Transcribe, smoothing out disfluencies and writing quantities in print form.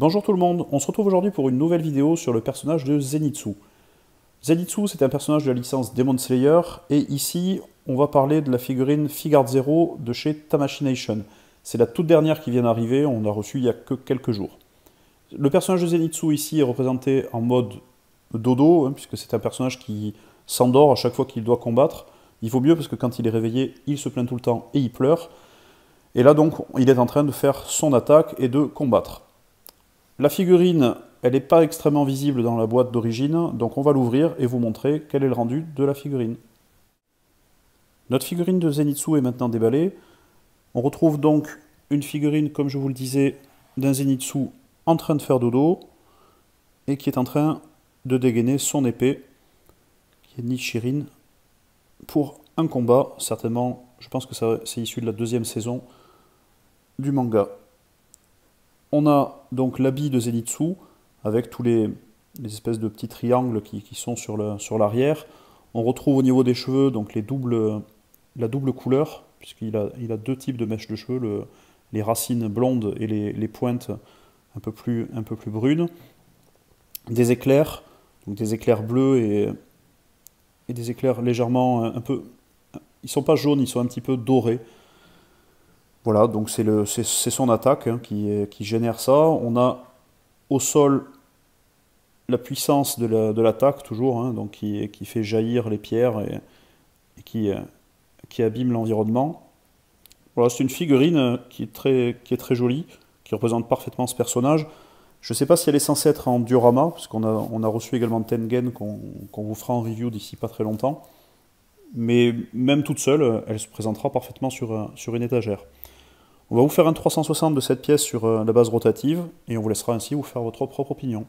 Bonjour tout le monde, on se retrouve aujourd'hui pour une nouvelle vidéo sur le personnage de Zenitsu. Zenitsu, c'est un personnage de la licence Demon Slayer, et ici, on va parler de la figurine Figuarts Zero de chez Tamashii Nation. C'est la toute dernière qui vient d'arriver, on l'a reçue il y a que quelques jours. Le personnage de Zenitsu ici est représenté en mode dodo, puisque c'est un personnage qui s'endort à chaque fois qu'il doit combattre. Il vaut mieux parce que quand il est réveillé, il se plaint tout le temps et il pleure. Et là donc, il est en train de faire son attaque et de combattre. La figurine, elle n'est pas extrêmement visible dans la boîte d'origine, donc on va l'ouvrir et vous montrer quel est le rendu de la figurine. Notre figurine de Zenitsu est maintenant déballée. On retrouve donc une figurine, comme je vous le disais, d'un Zenitsu en train de faire dodo et qui est en train de dégainer son épée, qui est Nichirin, pour un combat. Certainement, je pense que c'est issu de la deuxième saison du manga. On a donc l'habit de Zenitsu, avec tous les espèces de petits triangles qui sont sur l'arrière. On retrouve au niveau des cheveux donc la double couleur, puisqu'il a deux types de mèches de cheveux, les racines blondes et les pointes un peu plus brunes. Des éclairs, donc des éclairs bleus et des éclairs légèrement un peu... Ils ne sont pas jaunes, ils sont un petit peu dorés. Voilà, donc c'est son attaque qui génère ça. On a au sol la puissance de l'attaque, toujours, donc qui fait jaillir les pierres et qui abîme l'environnement. Voilà, c'est une figurine qui est très jolie, qui représente parfaitement ce personnage. Je ne sais pas si elle est censée être en diorama, parce qu'on a reçu également Tengen, qu'on vous fera en review d'ici pas très longtemps. Mais même toute seule, elle se présentera parfaitement sur une étagère. On va vous faire un 360 de cette pièce sur la base rotative, et on vous laissera ainsi vous faire votre propre opinion.